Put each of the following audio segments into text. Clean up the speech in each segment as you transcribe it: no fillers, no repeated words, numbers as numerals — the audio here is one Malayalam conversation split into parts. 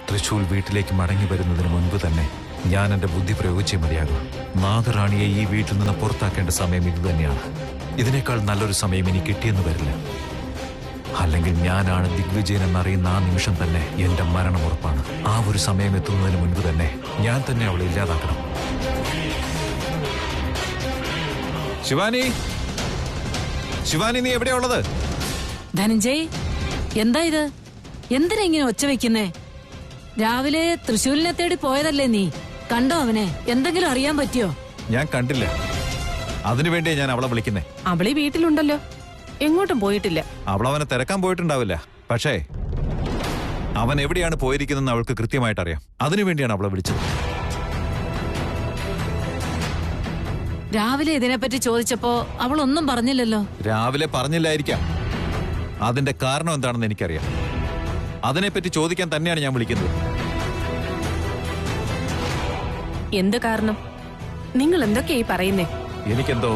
തൃശൂൽ വീട്ടിലേക്ക് മടങ്ങി വരുന്നതിന് മുൻപ് തന്നെ ഞാൻ എന്റെ ബുദ്ധി പ്രയോഗിച്ചേ മതിയാകും. നാഗറാണിയെ ഈ വീട്ടിൽ നിന്ന് പുറത്താക്കേണ്ട സമയം ഇത് തന്നെയാണ്. ഇതിനേക്കാൾ നല്ലൊരു സമയം ഇനി കിട്ടിയെന്ന് വരില്ല. അല്ലെങ്കിൽ ഞാനാണ് ദിഗ്വിജയൻ എന്നറിയുന്ന ആ നിമിഷം തന്നെ എന്റെ മരണം ഉറപ്പാണ്. ആ ഒരു സമയം എത്തുന്നതിന് മുൻപ് തന്നെ ഞാൻ തന്നെ അവളെ ഇല്ലാതാക്കണം. ശിവാനി, ശിവാനി, നീ എവിടെയാ ഉള്ളത്? ധനഞ്ജയ്, എന്താ ഇത്? എന്തിനാ ഇങ്ങനെ ഒച്ച വെക്കുന്നേ? രാവിലെ തൃശ്ശൂരിനെ തേടി പോയതല്ലേ നീ? കണ്ടോ അവനെ? എന്തെങ്കിലും അറിയാൻ പറ്റിയോ? ഞാൻ കണ്ടില്ല. അതിനുവേണ്ടിയാ ഞാൻ അവളെ വിളിക്കുന്നേ. അവളീ വീട്ടിലുണ്ടല്ലോ, എങ്ങോട്ടും പോയിട്ടില്ല. അവൾ അവനെ തിരക്കാൻ പോയിട്ടുണ്ടാവില്ല. പക്ഷേ അവൻ എവിടെയാണ് പോയിരിക്കുന്നതെന്ന് അവൾക്ക് കൃത്യമായിട്ട് അറിയാം. അതിനുവേണ്ടിയാണ് അവളെ വിളിച്ചത്. രാവിലെ ഇതിനെപ്പറ്റി ചോദിച്ചപ്പോ അവളൊന്നും പറഞ്ഞില്ലല്ലോ. രാവിലെ പറഞ്ഞില്ലായിരിക്കാം. അതിന്റെ കാരണം എന്താണെന്ന് എനിക്കറിയാം. അതിനെപ്പറ്റി ചോദിക്കാൻ തന്നെയാണ് ഞാൻ വിളിക്കുന്നത്. എന്ത് കാരണം? നിങ്ങൾ എന്തൊക്കെയായി പറയുന്നേ? എനിക്കെന്തോ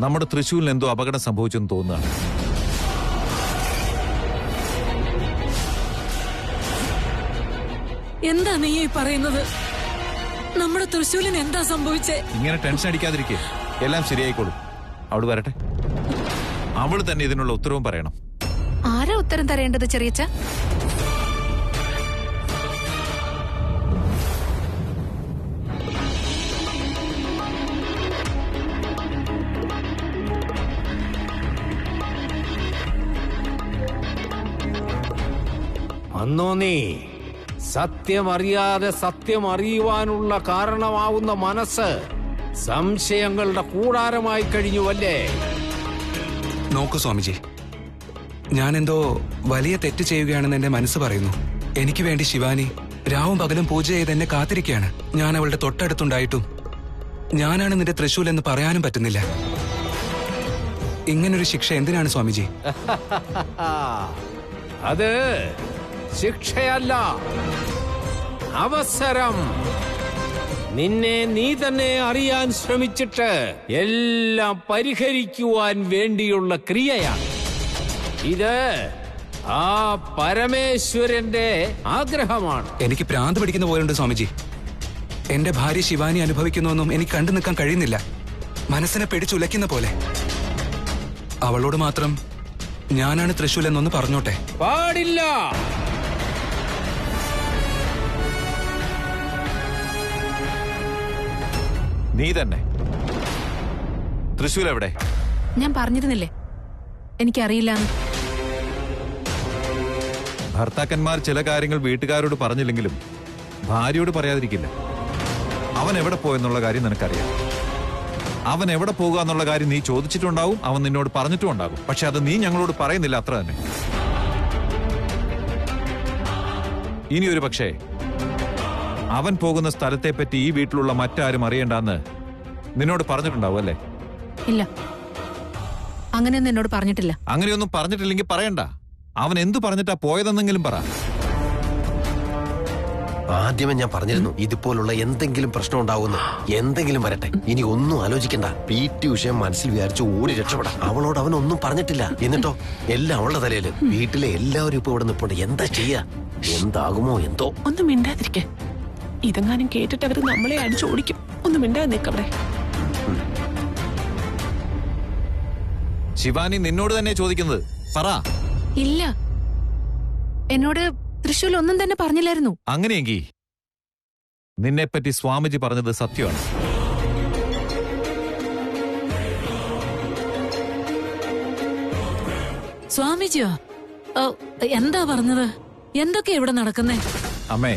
നമ്മുടെ തൃശ്ശൂരിൽ എന്തോ അപകടം സംഭവിച്ചെന്ന് തോന്നുകയാണ്. എന്താ നീ ഈ പറയുന്നത്? നമ്മുടെ തൃശ്ശൂരിന് എന്താ സംഭവിച്ചേ? ഇങ്ങനെ ടെൻഷൻ അടിക്കാതിരിക്കേ, എല്ലാം ശരിയായിക്കോളും. അവള് വരട്ടെ. അവള് തന്നെ ഇതിനുള്ള ഉത്തരവും പറയണം. ആരാ ഉത്തരം തരേണ്ടത് ചെറിയച്ച? അന്നോ നീ സത്യമറിയാതെ സത്യം അറിയുവാനുള്ള കാരണമാവുന്ന മനസ്സ് സംശയങ്ങളുടെ കൂടാരമായി കഴിഞ്ഞുവല്ലേ? നോക്കൂ സ്വാമിജി, ഞാനെന്തോ വലിയ തെറ്റ് ചെയ്യുകയാണെന്ന് എന്റെ മനസ്സ് പറയുന്നു. എനിക്ക് വേണ്ടി ശിവാനി രാവും പകലും പൂജ ചെയ്ത് എന്നെ കാത്തിരിക്കുകയാണ്. ഞാൻ അവളുടെ തൊട്ടടുത്തുണ്ടായിട്ടും ഞാനാണ് നിന്റെ തൃശൂൽ എന്ന് പറയാനും പറ്റുന്നില്ല. ഇങ്ങനൊരു ശിക്ഷ എന്തിനാണ് സ്വാമിജി? അത് ശിക്ഷയല്ല, അവസരം. നിന്നെ നീ തന്നെ അറിയാൻ ശ്രമിച്ചിട്ട് എല്ലാം പരിഹരിക്കുവാൻ വേണ്ടിയുള്ള ക്രിയയാണ് ഇത്. ആ പരമേശ്വരന്റെ ആഗ്രഹമാണ്. എനിക്ക് ഭ്രാന്ത് പിടിക്കുന്ന പോലുണ്ട് സ്വാമിജി. എന്റെ ഭാര്യ ശിവാനി അനുഭവിക്കുന്നുവെന്നും എനിക്ക് കണ്ടു നിൽക്കാൻ കഴിയുന്നില്ല. മനസ്സിനെ പിടിച്ചുലയ്ക്കുന്ന പോലെ. അവളോട് മാത്രം ഞാനാണ് തൃശൂൽ എന്നൊന്ന് പറഞ്ഞോട്ടെ. പാടില്ല. നീ തന്നെ. തൃശ്ശൂർ എവിടെ? ഞാൻ പറഞ്ഞിരുന്നില്ലേ എനിക്കറിയില്ല. ഭർത്താക്കന്മാർ ചില കാര്യങ്ങൾ വീട്ടുകാരോട് പറഞ്ഞില്ലെങ്കിലും ഭാര്യയോട് പറയാതിരിക്കില്ല. അവൻ എവിടെ പോയെന്നുള്ള കാര്യം നിനക്കറിയാം. അവൻ എവിടെ പോകുക എന്നുള്ള കാര്യം നീ ചോദിച്ചിട്ടുണ്ടാവും, അവൻ നിന്നോട് പറഞ്ഞിട്ടും ഉണ്ടാകും. പക്ഷെ അത് നീ ഞങ്ങളോട് പറയുന്നില്ല, അത്ര തന്നെ. ഇനി ഒരു പക്ഷേ അവൻ പോകുന്ന സ്ഥലത്തെപ്പറ്റി ഈ വീട്ടിലുള്ള മറ്റാരും അറിയണ്ടെന്ന് നിന്നോട് പറഞ്ഞിട്ടുണ്ടാവും അല്ലേ? ഇല്ല, അങ്ങനെയൊന്നും എന്നോട് പറഞ്ഞിട്ടില്ല. അങ്ങനെയൊന്നും പറഞ്ഞിട്ടില്ലെങ്കിൽ പറയണ്ട. അവൻ എന്തു പറഞ്ഞിട്ടാ പോയതെന്നെങ്കിലും പറ. ആദ്യമേ ഞാൻ പറഞ്ഞിരുന്നു ഇതുപോലുള്ള എന്തെങ്കിലും പ്രശ്നം ഉണ്ടാവുന്നു. എന്തെങ്കിലും വരട്ടെ, ഇനി ഒന്നും ആലോചിക്കണ്ട. PT വിഷയം മനസ്സിൽ വിചാരിച്ച് ഓടി രക്ഷപ്പെടാം. അവളോട് അവനൊന്നും പറഞ്ഞിട്ടില്ല. എന്നിട്ടോ എല്ലാം അവളുടെ തലയില്. വീട്ടിലെ എല്ലാവരും ഇപ്പൊ ഇവിടെ നിൽപ്പുണ്ട്. എന്താ ചെയ്യാ? എന്താകുമോ എന്തോ. ഒന്നും മിണ്ടാതിരിക്കെ. ഇതെങ്ങാനും കേട്ടിട്ട് അവര് നമ്മളെ അടിച്ചോടിക്കും. ഒന്നും മിണ്ടാതെ നിൽക്കവിടെ. ശിവാനി നിന്നോട് തന്നെ ചോദിക്കുന്നത്, പറ. ഇല്ല, എന്നോട് തൃശ്ശൂൽ ഒന്നും തന്നെ പറഞ്ഞില്ലായിരുന്നു. അങ്ങനെയെങ്കിൽ നിന്നെപ്പറ്റി സ്വാമിജി പറഞ്ഞത് സത്യമാണ്. സ്വാമിജിയോ? എന്താ പറഞ്ഞത്? എന്തൊക്കെ ഇവിടെ നടക്കുന്നേ? അമ്മേ,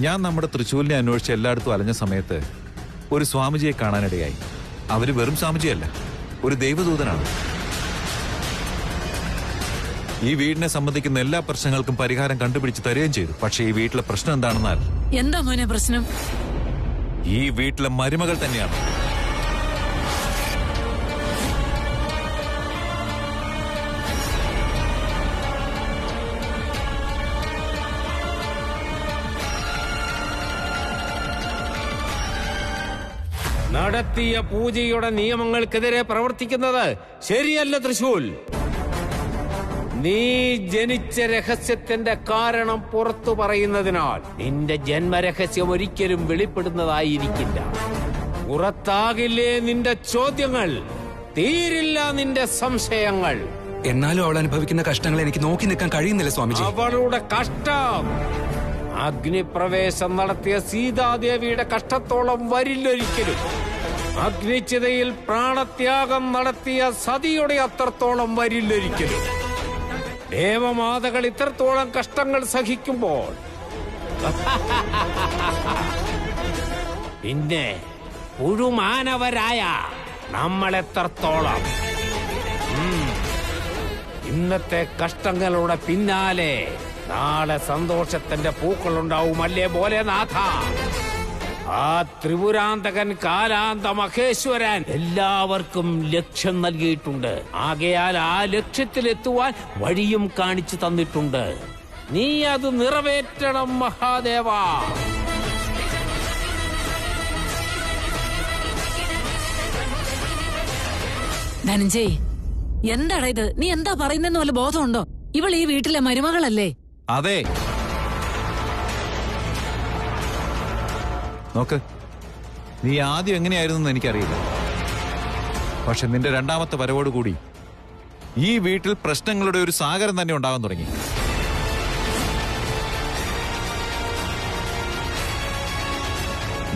ഞാൻ നമ്മുടെ തൃശ്ശൂലിനെ അന്വേഷിച്ച് എല്ലായിടത്തും അലഞ്ഞ സമയത്ത് ഒരു സ്വാമിജിയെ കാണാനിടയായി. അവര് വെറും സ്വാമിജിയല്ല, ഒരു ദൈവദൂതനാണ്. ഈ വീടിനെ സംബന്ധിക്കുന്ന എല്ലാ പ്രശ്നങ്ങൾക്കും പരിഹാരം കണ്ടുപിടിച്ച് തരുകയും ചെയ്തു. പക്ഷേ ഈ വീട്ടിലെ പ്രശ്നം എന്താണെന്നാൽ... എന്താ മോനെ പ്രശ്നം? ഈ വീട്ടിലെ മരുമകൾ തന്നെയാണ്. നടത്തിയ പൂജയുടെ നിയമങ്ങൾക്കെതിരെ പ്രവർത്തിക്കുന്നത് ശരിയല്ല തൃശൂൽ. നീ ജനിച്ച രഹസ്യത്തിന്റെ കാരണം പുറത്തു പറയുന്നതിനാൽ നിന്റെ ജന്മരഹസ്യം ഒരിക്കലും വെളിപ്പെടുന്നതായിരിക്കില്ല. പുറത്താകില്ലേ നിന്റെ ചോദ്യങ്ങൾ, തീരില്ല നിന്റെ സംശയങ്ങൾ. എന്നാലും അവൾ അനുഭവിക്കുന്ന കഷ്ടങ്ങൾ എനിക്ക് നോക്കി നിൽക്കാൻ കഴിയുന്നില്ല സ്വാമിജി. അവളുടെ കഷ്ടം അഗ്നിപ്രവേശം നടത്തിയ സീതാദേവിയുടെ കഷ്ടത്തോളം വരില്ലൊരിക്കലും. അഗ്നിച്ചിതയിൽ പ്രാണത്യാഗം നടത്തിയ സതിയുടെ അത്രത്തോളം വരില്ലൊരിക്കലും. ദേവമാതകൾ ഇത്രത്തോളം കഷ്ടങ്ങൾ സഹിക്കുമ്പോൾ പിന്നെ പുഴുമാനവരായ നമ്മളെത്രത്തോളം. ഇന്നത്തെ കഷ്ടങ്ങളുടെ പിന്നാലെ നാളെ സന്തോഷത്തിന്റെ പൂക്കളുണ്ടാവുമല്ലേ ഭോലേനാഥ. ആ ത്രിപുരാന്തകൻ കാലാന്ത മഹേശ്വരൻ എല്ലാവർക്കും ലക്ഷ്യം നൽകിയിട്ടുണ്ട്. ആകയാൽ ആ ലക്ഷ്യത്തിലെത്തുവാൻ വഴിയും കാണിച്ചു തന്നിട്ടുണ്ട്. നീ അത് നിറവേറ്റണം മഹാദേവ. ധനഞ്ജയ്, എന്താടാ ഇത്? നീ എന്താ പറയുന്നെന്ന് വല്ല ബോധമുണ്ടോ? ഇവൾ ഈ വീട്ടിലെ മരുമകളല്ലേ? അതെ. നോക്ക്, നീ ആദ്യം എങ്ങനെയായിരുന്നു എനിക്കറിയില്ല. പക്ഷെ നിന്റെ രണ്ടാമത്തെ വരവോടുകൂടി ഈ വീട്ടിൽ പ്രശ്നങ്ങളുടെ ഒരു സാഗരം തന്നെ ഉണ്ടാകാൻ തുടങ്ങി.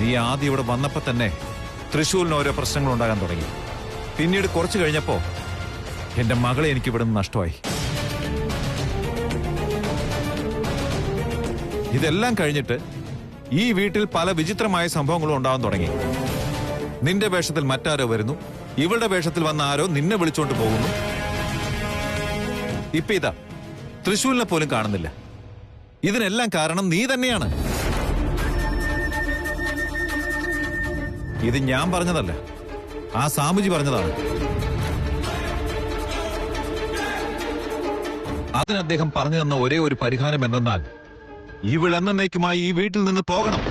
നീ ആദ്യം ഇവിടെ വന്നപ്പോ തന്നെ തൃശ്ശൂരിന് ഓരോ പ്രശ്നങ്ങൾ ഉണ്ടാകാൻ തുടങ്ങി. പിന്നീട് കുറച്ചു കഴിഞ്ഞപ്പോ എന്റെ മകളെ എനിക്ക് ഇവിടെ നിന്ന് നഷ്ടമായി. ഇതെല്ലാം കഴിഞ്ഞിട്ട് ഈ വീട്ടിൽ പല വിചിത്രമായ സംഭവങ്ങളും ഉണ്ടാവാൻ തുടങ്ങി. നിന്റെ വേഷത്തിൽ മറ്റാരോ വരുന്നു, ഇവളുടെ വേഷത്തിൽ വന്ന ആരോ നിന്നെ വിളിച്ചോണ്ട് പോകുന്നു. ഇപ്പൊ ഇതാ തൃശ്ശൂരിനെ പോലും കാണുന്നില്ല. ഇതിനെല്ലാം കാരണം നീ തന്നെയാണ്. ഇത് ഞാൻ പറഞ്ഞതല്ല, ആ സാമുജി പറഞ്ഞതാണ്. അതിന് അദ്ദേഹം പറഞ്ഞു തന്ന ഒരേ ഒരു പരിഹാരം എന്തെന്നാൽ ഇവൾ എന്നേക്കുമായി ഈ വീട്ടിൽ നിന്ന് പോകണം.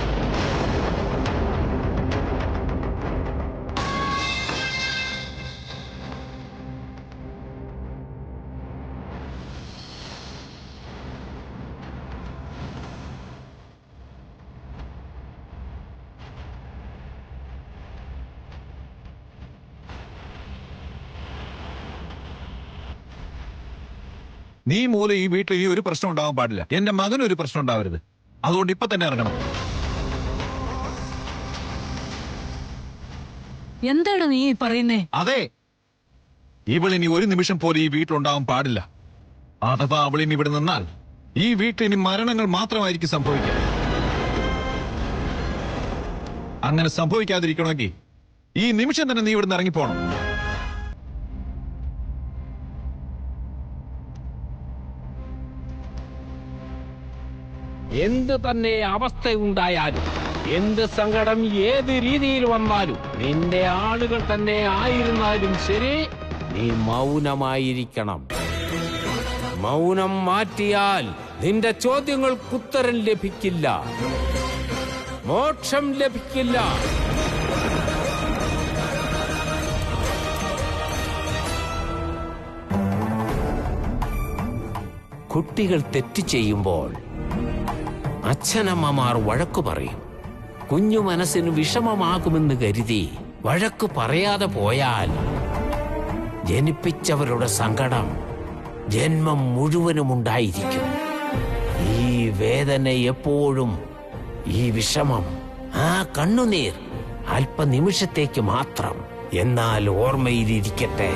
നീ മൂലം ഈ വീട്ടിൽ ഈ ഒരു പ്രശ്നം ഉണ്ടാവാൻ പാടില്ല. എന്റെ മകനൊരു പ്രശ്നം ഉണ്ടാവരുത്. അതുകൊണ്ട് ഇപ്പൊ തന്നെ ഇറങ്ങണം. എന്താണ് നീ പറയുന്നേ? അതെ, ഇവളിനി ഒരു നിമിഷം പോലും ഈ വീട്ടിലുണ്ടാവാൻ പാടില്ല. അഥവാ അവളിനി ഇവിടെ നിന്നാൽ ഈ വീട്ടിൽ ഇനി മരണങ്ങൾ മാത്രമായിരിക്കും സംഭവിക്കുക. അങ്ങനെ സംഭവിക്കാതിരിക്കണമെങ്കിൽ ഈ നിമിഷം തന്നെ നീ ഇവിടുന്ന് ഇറങ്ങിപ്പോണം. എന്ത് തന്നെ അവസ്ഥയുണ്ടായാലും, എന്ത് സങ്കടം ഏത് രീതിയിൽ വന്നാലും, നിന്റെ ആളുകൾ തന്നെ ആയിരുന്നാലും ശരി, നീ മൗനമായിരിക്കണം. മൗനം മാറ്റിയാൽ നിന്റെ ചോദ്യങ്ങൾക്ക് ഉത്തരം ലഭിക്കില്ല, മോക്ഷം ലഭിക്കില്ല. കുട്ടികൾ തെറ്റ് ചെയ്യുമ്പോൾ അച്ഛനമ്മമാർ വഴക്കു പറയും. കുഞ്ഞു മനസ്സിന് വിഷമമാകുമെന്ന് കരുതി വഴക്കു പറയാതെ പോയാൽ ജനിപ്പിച്ചവരുടെ സങ്കടം ജന്മം മുഴുവനും ഉണ്ടായിരിക്കും. ഈ വേദന എപ്പോഴും, ഈ വിഷമം, ആ കണ്ണുനീർ അല്പനിമിഷത്തേക്ക് മാത്രം. എന്നാൽ ഓർമ്മയിലിരിക്കട്ടെ,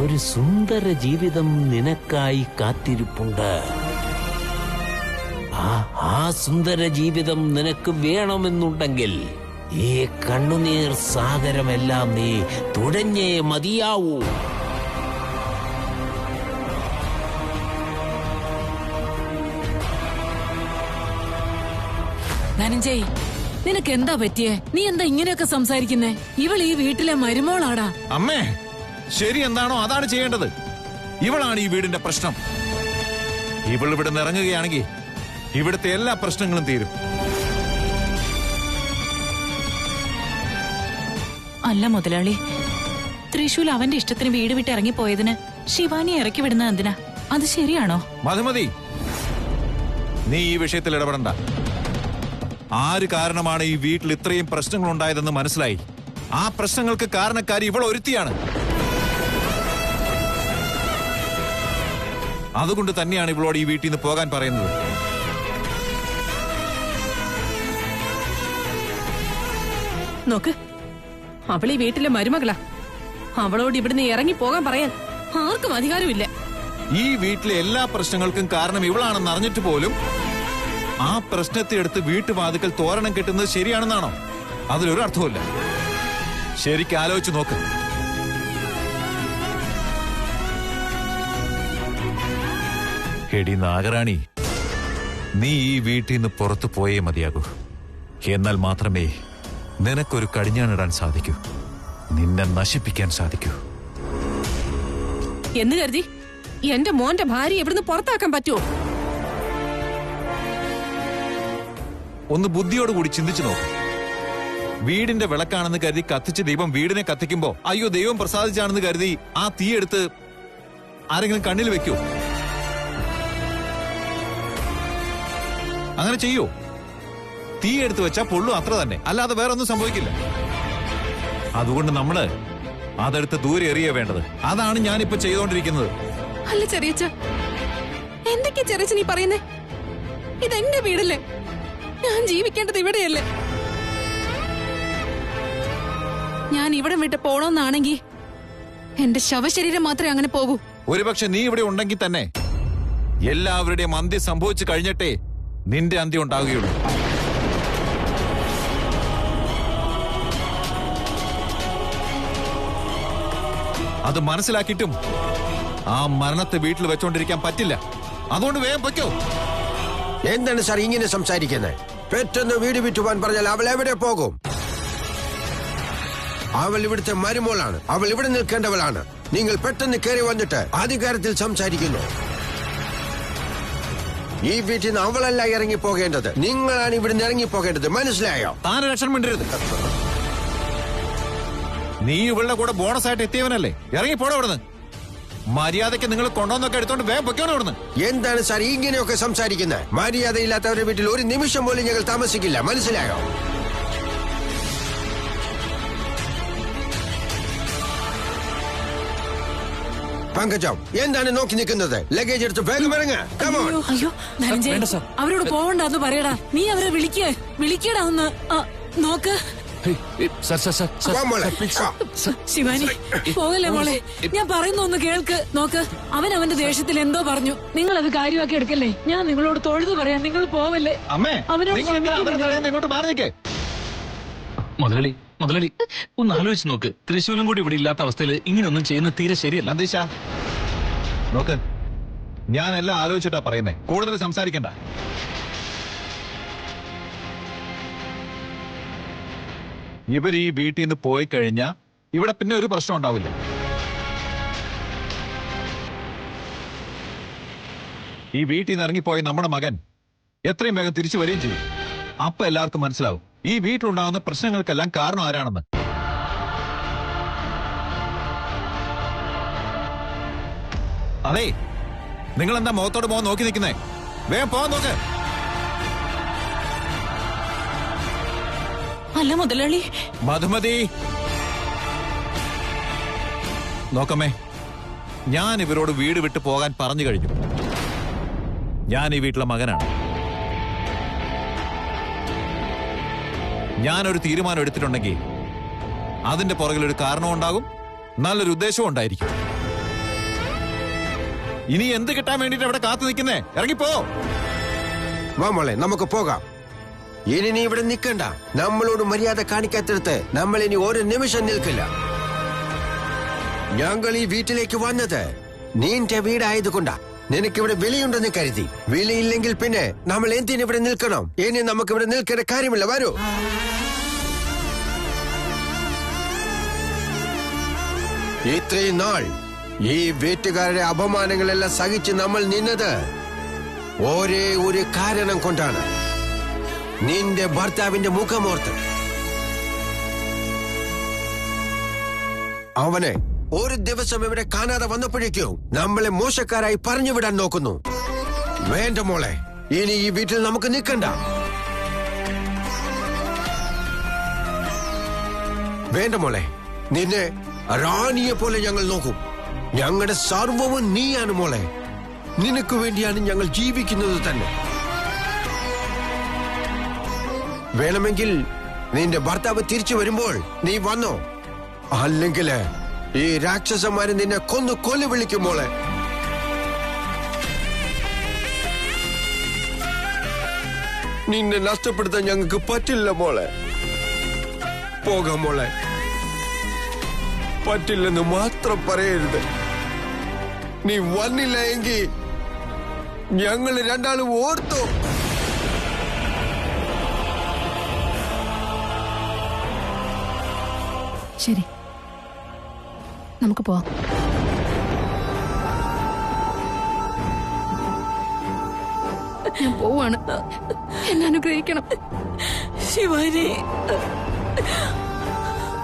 ഒരു സുന്ദര ജീവിതം നിനക്കായി കാത്തിരിപ്പുണ്ട്. ആ സുന്ദര ജീവിതം നിനക്ക് വേണമെന്നുണ്ടെങ്കിൽ ഈ കണ്ണുനീർ സാഗരമെല്ലാം നീ തുഴഞ്ഞേ മതിയാവൂ. ധനഞ്ജയ്, നിനക്ക് എന്താ പറ്റിയേ? നീ എന്താ ഇങ്ങനെയൊക്കെ സംസാരിക്കുന്നേ? ഇവൾ ഈ വീട്ടിലെ മരുമോളാടാ. അമ്മേ, ശരി എന്താണോ അതാണ് ചെയ്യേണ്ടത്. ഇവളാണ് ഈ വീടിന്റെ പ്രശ്നം. ഇവൾ ഇവിടെ നിന്ന് ഇറങ്ങുകയാണെങ്കിൽ ഇവിടുത്തെ എല്ലാ പ്രശ്നങ്ങളും തീരും. അല്ല മുതലാളി, തൃശൂൽ അവന്റെ ഇഷ്ടത്തിന് വീട് വിട്ട് ഇറങ്ങിപ്പോയതിന് ശിവാനിയെ ഇറക്കി വിടുന്നത് എന്തിനാ? അത് ശരിയാണോ? മധുമതി, നീ ഈ വിഷയത്തിൽ ഇടപെടണ്ട. ആര് കാരണമാണ് ഈ വീട്ടിൽ ഇത്രയും പ്രശ്നങ്ങൾ ഉണ്ടായതെന്ന് മനസ്സിലായി. ആ പ്രശ്നങ്ങൾക്ക് കാരണക്കാരി ഇവൾ ഒരുത്തിയാണ്. അതുകൊണ്ട് തന്നെയാണ് ഇവളോട് ഈ വീട്ടിൽ നിന്ന് പോകാൻ പറയുന്നത്. നോക്ക്, അവളീ വീട്ടിലെ മരുമകളാ. അവളോട് ഇവിടുന്ന് ഇറങ്ങി പോകാൻ പറയാൻ ആർക്കും അധികാരമില്ല. ഈ വീട്ടിലെ എല്ലാ പ്രശ്നങ്ങൾക്കും കാരണം ഇവളാണെന്ന് അറിഞ്ഞിട്ട് പോലും ആ പ്രശ്നത്തെ എടുത്ത് വീട്ടുവാതുക്കൽ തോരണം കെട്ടുന്നത് ശരിയാണെന്നാണോ? അതിലൊരു അർത്ഥവുമില്ല. ശരിക്കും ആലോചിച്ച് നോക്ക്. എടി നാഗറാണി, നീ ഈ വീട്ടിൽ നിന്ന് പുറത്തു പോയേ മതിയാകൂ. എന്നാൽ മാത്രമേ നിനക്കൊരു കടിഞ്ഞാണിടാൻ സാധിക്കൂ, നിന്നെ നശിപ്പിക്കാൻ സാധിക്കൂ. എന്ന് കരുതി എന്റെ മോന്റെ ഭാര്യ ഇവിടുന്ന് പുറത്താക്കാൻ പറ്റുമോ? ഒന്ന് ബുദ്ധിയോടുകൂടി ചിന്തിച്ചു നോക്ക്. വീടിന്റെ വിളക്കാണെന്ന് കരുതി കത്തിച്ച് ദൈവം വീടിനെ കത്തിക്കുമ്പോ അയ്യോ ദൈവം പ്രസാദിച്ചാണെന്ന് കരുതി ആ തീയെടുത്ത് ആരെങ്കിലും കണ്ണിൽ വെക്കൂ? അങ്ങനെ ചെയ്യോ? തീ എടുത്ത് വെച്ചാൽ പൊള്ളു, അത്ര തന്നെ, അല്ലാതെ വേറെ ഒന്നും സംഭവിക്കില്ല. അതുകൊണ്ട് നമ്മള് അതെടുത്ത് ദൂരെ എറിയ വേണ്ടത്. അതാണ് ഞാനിപ്പോ ചെയ്തുകൊണ്ടിരിക്കുന്നത്. അല്ല ചെറിയച്ച, എന്തൊക്കെ ചെറിയച്ച നീ പറയുന്നേ? ഇതെന്റെ വീടല്ലേ, ഞാൻ ജീവിക്കേണ്ടത് ഇവിടെയല്ലേ. ഞാൻ ഇവിടെ വിട്ട് പോണോന്നാണെങ്കി എന്റെ ശവശരീരം മാത്രമേ അങ്ങനെ പോകൂ. ഒരുപക്ഷെ നീ ഇവിടെ ഉണ്ടെങ്കിൽ തന്നെ എല്ലാവരുടെയും അന്ത്യം സംഭവിച്ചു കഴിഞ്ഞിട്ടേ നിന്റെ അന്ത്യം ഉണ്ടാവുകയുള്ളൂ. അത് മനസ്സിലാക്കിയിട്ടും ആ മരണത്തെ വീട്ടിൽ വെച്ചോണ്ടിരിക്കാൻ പറ്റില്ല. അതുകൊണ്ട് വേഗം പൊയ്ക്കോ. എന്താണ് സാർ ഇങ്ങനെ സംസാരിക്കുന്നത്? പെട്ടെന്ന് വീട് വിറ്റുവാൻ പറഞ്ഞാൽ അവൾ എവിടെ പോകും? അവൾ ഇവിടുത്തെ മരുമോളാണ്, അവൾ ഇവിടെ നിൽക്കേണ്ടവളാണ്. നിങ്ങൾ പെട്ടെന്ന് കയറി വന്നിട്ട് അധികാരത്തിൽ സംസാരിക്കുന്നു. ഈ വീട്ടിൽ നിന്ന് അവളല്ല ഇറങ്ങി പോകേണ്ടത്, നിങ്ങളാണ് ഇവിടുന്ന് ഇറങ്ങി പോകേണ്ടത്. മനസ്സിലായോ? താൻ രക്ഷണം മിണ്ടരുത്. നീ ഇവളുടെ കൂടെ ബോണസ് ആയിട്ട് എത്തിയവനല്ലേ? ഇറങ്ങി പോടോ ഇവിടുന്ന്. മര്യാദയ്ക്ക് നിങ്ങൾ കൊണ്ടുവന്നൊക്കെ എടുത്തോണ്ട് വേഗം പൊയ്ക്കോണം ഇവിടുന്ന്. എന്താണ് സാർ ഇങ്ങനെയൊക്കെ സംസാരിക്കുന്നത്? മര്യാദയില്ലാത്തവരുടെ വീട്ടിൽ ഒരു നിമിഷം പോലും ഞങ്ങൾ താമസിക്കില്ല. മനസ്സിലായോ? പങ്കജം, എന്താണ് നോക്കി നിൽക്കുന്നത്? ലഗേജ് എടുത്ത് വേഗം ഇറങ്ങ്. Come on. അയ്യോ ധനഞ്ജയ്, അവരോട് പോവണ്ടെന്ന് പറയടാ. നീ അവരെ വിളിക്കടാ ഒന്ന്. നോക്ക് വാ മോളെ, വാ. ശിവാനി, പോകല്ലേ മോളെ, ഞാൻ പറയുന്ന ഒന്ന് കേൾക്ക്. നോക്ക്, അവന്റെ ദേഷ്യത്തിൽ എന്തോ പറഞ്ഞു. നിങ്ങൾ അത് കാര്യമാക്കി എടുക്കല്ലേ. ഞാൻ നിങ്ങളോട് തൊഴുതു പറയാം, നിങ്ങൾ പോവല്ലേ. ഇങ്ങോട്ട് മാറി നിൽക്കേ. മുതലാളി മുതലാളി ഒന്ന് ആലോചിച്ച് നോക്ക്. തൃശ്ശൂരും കൂടി ഇവിടെ ഇല്ലാത്ത അവസ്ഥയിൽ ഇങ്ങനെയൊന്നും ചെയ്യുന്നത് തീരെ ശരിയല്ല. നന്ദീശ, നോക്ക്, ഞാൻ എല്ലാം ആലോചിച്ചിട്ടാ പറയുന്നേ. കൂടുതൽ സംസാരിക്കണ്ട. ഇവർ ഈ വീട്ടിൽ നിന്ന് പോയി കഴിഞ്ഞാൽ ഇവിടെ പിന്നെ ഒരു പ്രശ്നം ഉണ്ടാവില്ല. ഈ വീട്ടിൽ നിന്ന് ഇറങ്ങിപ്പോയി നമ്മുടെ മകൻ എത്രയും വേഗം തിരിച്ചു വരികയും ചെയ്യും. അപ്പൊ എല്ലാവർക്കും മനസ്സിലാവും ഈ വീട്ടിലുണ്ടാകുന്ന പ്രശ്നങ്ങൾക്കെല്ലാം കാരണം ആരാണെന്ന്. അതെ, നിങ്ങൾ എന്താ മുഖത്തോട് പോകാൻ നോക്കി നിൽക്കുന്നേ? വേഗം പോകാൻ നോക്ക്. അല്ല മുതലാളി. മധുമതി, നോക്കമ്മേ, ഞാൻ ഇവരോട് വീട് വിട്ടു പോകാൻ പറഞ്ഞു കഴിഞ്ഞു. ഞാൻ ഈ വീട്ടിലെ മകനാണ്. ഞാനൊരു തീരുമാനം എടുത്തിട്ടുണ്ടെങ്കിൽ അതിന്റെ പുറകിലൊരു കാരണവും ഉണ്ടാകും, നല്ലൊരു ഉദ്ദേശവും ഉണ്ടായിരിക്കും. ഇനി എന്ത് കിട്ടാൻ വേണ്ടിട്ട് അവിടെ കാത്തു നിൽക്കുന്നേ? ഇറങ്ങിപ്പോ. വാ മോളെ, നമുക്ക് പോകാം. ഇനി നീ ഇവിടെ നിൽക്കണ്ട. നമ്മളോട് മര്യാദ കാണിക്കാത്തടുത്ത് നമ്മൾ ഇനി ഒരു നിമിഷം നിൽക്കില്ല. ഞങ്ങൾ ഈ വീട്ടിലേക്ക് വന്നത് നിന്റെ വീടായതുകൊണ്ടാ. നിനക്കിവിടെ വിലയുണ്ടെന്ന് കരുതി. വിലയില്ലെങ്കിൽ പിന്നെ നമ്മൾ എന്തിനിവിടെ നിൽക്കണം? ഇനി നമുക്കിവിടെ നിൽക്കേണ്ട കാര്യമില്ല. വരൂ. ഇത്രയും നാൾ ഈ വീട്ടുകാരുടെ അപമാനങ്ങളെല്ലാം സഹിച്ച് നമ്മൾ നിന്നത് ഒരേ ഒരു കാരണം കൊണ്ടാണ്. നിന്റെ ഭർത്താവിന്റെ മുഖമോർത്ത്. അവനെ ഒരു ദിവസം ഇവിടെ കാണാതെ വന്നപ്പോഴേക്കും നമ്മളെ മോശക്കാരായി പറഞ്ഞു വിടാൻ നോക്കുന്നു. വേണ്ട മോളെ, ഇനി ഈ വീട്ടിൽ നമുക്ക് നിൽക്കണ്ട. വേണ്ട മോളെ, നിന്നെ റാണിയെ പോലെ ഞങ്ങൾ നോക്കും. ഞങ്ങളുടെ സർവവും നീയാണ് മോളെ. നിനക്ക് വേണ്ടിയാണ് ഞങ്ങൾ ജീവിക്കുന്നത് തന്നെ. വേണമെങ്കിൽ നിന്റെ ഭർത്താവ് തിരിച്ചു വരുമ്പോൾ നീ വന്നോ, അല്ലെങ്കിൽ ഈ രാക്ഷസന്മാര് നിന്നെ കൊന്നു വിളിക്കും മോളെ. നിന്നെ നഷ്ടപ്പെടുത്താൻ ഞങ്ങൾക്ക് പറ്റില്ല മോളെ. പോകാം മോളെ. പറ്റില്ലെന്ന് മാത്രം പറയരുത്. നീ വന്നില്ല എങ്കിൽ ഞങ്ങൾ രണ്ടാളും ഓർത്തോ. ശരി, നമുക്ക് പോവാം. ഞാൻ പോവാണ്. എന്നെ അനുഗ്രഹിക്കണം ശിവാനി.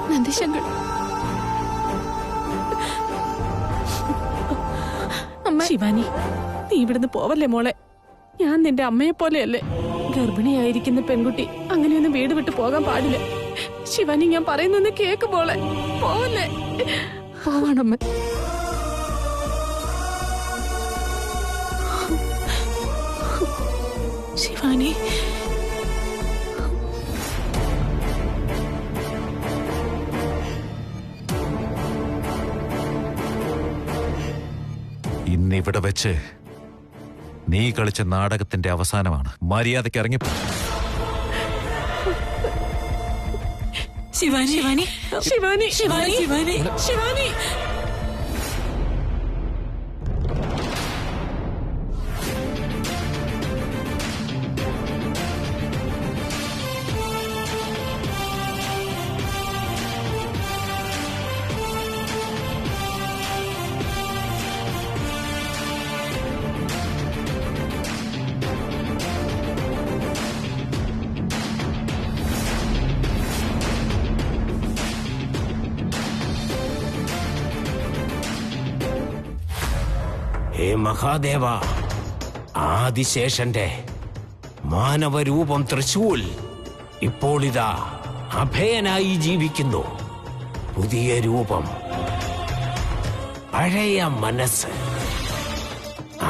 നന്ദിശങ്കർ. ശിവാനി, നീ ഇവിടുന്ന് പോവല്ലേ മോളെ. ഞാൻ നിന്റെ അമ്മയെ പോലെയല്ലേ. ഗർഭിണിയായിരിക്കുന്ന പെൺകുട്ടി അങ്ങനെയൊന്നും വീട് വിട്ട് പോകാൻ പാടില്ല. ശിവാനി, ഞാൻ പറയുന്നൊന്ന് കേക്ക് മോളെ. പോവല്ലേ. പോവാണമ്മ. ശിവാനി, ഇന്നിവിടെ വെച്ച് നീ കളിച്ച നാടകത്തിന്റെ അവസാനമാണ്. മര്യാദയ്ക്ക് ഇറങ്ങി. ശിവാനി, ശിവാനി, ശിവാനി, ശിവാനി, ശിവാനി, ശിവാനി. ഹേ മഹാദേവ, ആദിശേഷന്റെ മാനവരൂപം തൃശൂൽ ഇപ്പോൾ ഇതാ അഭയനായി ജീവിക്കുന്നു. പുതിയ രൂപം, പഴയ മനസ്സ്.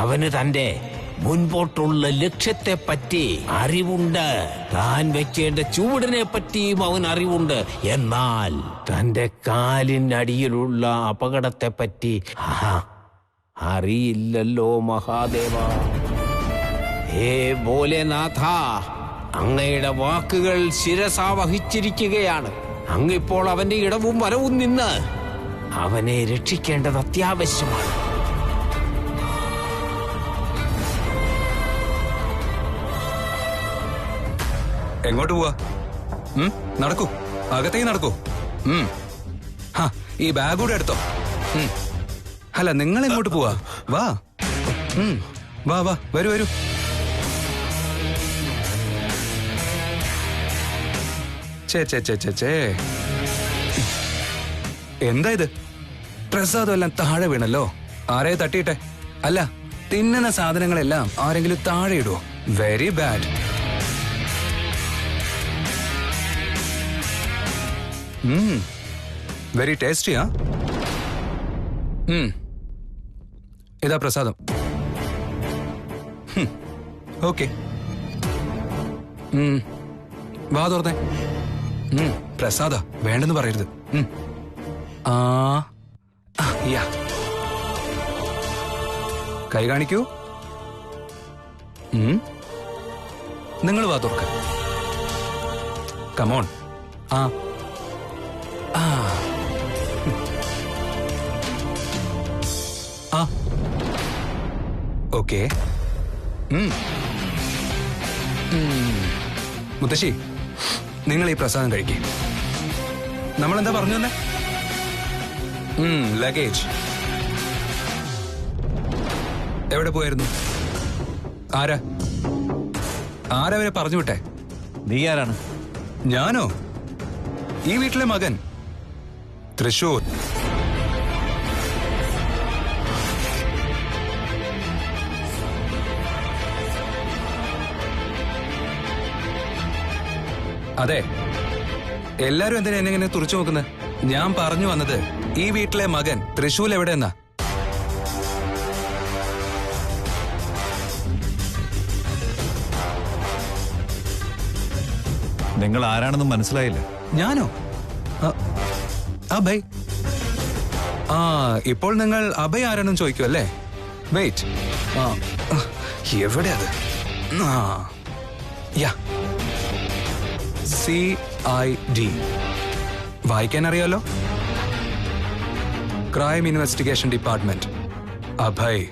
അവന് തന്റെ മുൻപോട്ടുള്ള ലക്ഷ്യത്തെപ്പറ്റി അറിവുണ്ട്. താൻ വെക്കേണ്ട ചുവടിനെ പറ്റിയും അവൻ അറിവുണ്ട്. എന്നാൽ തന്റെ കാലിനടിയിലുള്ള അപകടത്തെപ്പറ്റി അറിയില്ലല്ലോ മഹാദേവ. ഹേ ഭോലേനാഥ, അങ്ങയുടെ വാക്കുകൾ ശിരസാവഹിച്ചിരിക്കുകയാണ്. അങ്ങിപ്പോൾ അവന്റെ ഇടവും വരവും നിന്ന് അവനെ രക്ഷിക്കേണ്ടത് അത്യാവശ്യമാണ്. എങ്ങോട്ട് പോവാ? നടക്കൂ, അകത്തേക്ക് നടക്കൂ. ഈ ബാഗ് കൂടെ എടുത്തോ. അല്ല, നിങ്ങൾ എങ്ങോട്ട് പോവാ? വാ വാ വാ, വരൂ വരൂ. എന്താ ഇത്? പ്രസാദം എല്ലാം താഴെ വീണല്ലോ. ആരെ തട്ടിയിട്ടെ? അല്ല, തിന്നുന്ന സാധനങ്ങളെല്ലാം ആരെങ്കിലും താഴെ ഇടുവോ? Very bad. വെരി ടേസ്റ്റിയാ. ഇതാ പ്രസാദം. ഓക്കെ, വാ തുറന്നേ. പ്രസാദ വേണ്ടെന്ന് പറയരുത്. കൈ കാണിക്കൂ. നിങ്ങൾ വാ തുറക്ക. കമോൺ. ഓക്കെ. മുത്തശ്ശി, നിങ്ങൾ ഈ പ്രസാദം കഴിക്കേ. നമ്മളെന്താ പറഞ്ഞു തന്നെ? ലഗേജ് എവിടെ പോയായിരുന്നു? ആരവരെ പറഞ്ഞു വിട്ടെ? നീ ആരാണ്? ഞാനോ? ഈ വീട്ടിലെ മകൻ, തൃശൂർ. അതെ, എല്ലാരും എന്തിനാ എന്നെ ഇങ്ങനെ തുറച്ചു നോക്കുന്നത്? ഞാൻ പറഞ്ഞു വന്നത് ഈ വീട്ടിലെ മകൻ തൃശൂൽ എവിടെയെന്നാ. നിങ്ങൾ ആരാണെന്ന് മനസ്സിലായില്ല. ഞാനോ? അഭയ്. ആ, ഇപ്പോൾ നിങ്ങൾ അഭയ് ആരാണെന്ന് ചോദിക്കും അല്ലേ? വെയിറ്റ്, എവിടെ അത്? CID വായിക്കാൻ അറിയാലോ? Crime investigation department. അഭയ്.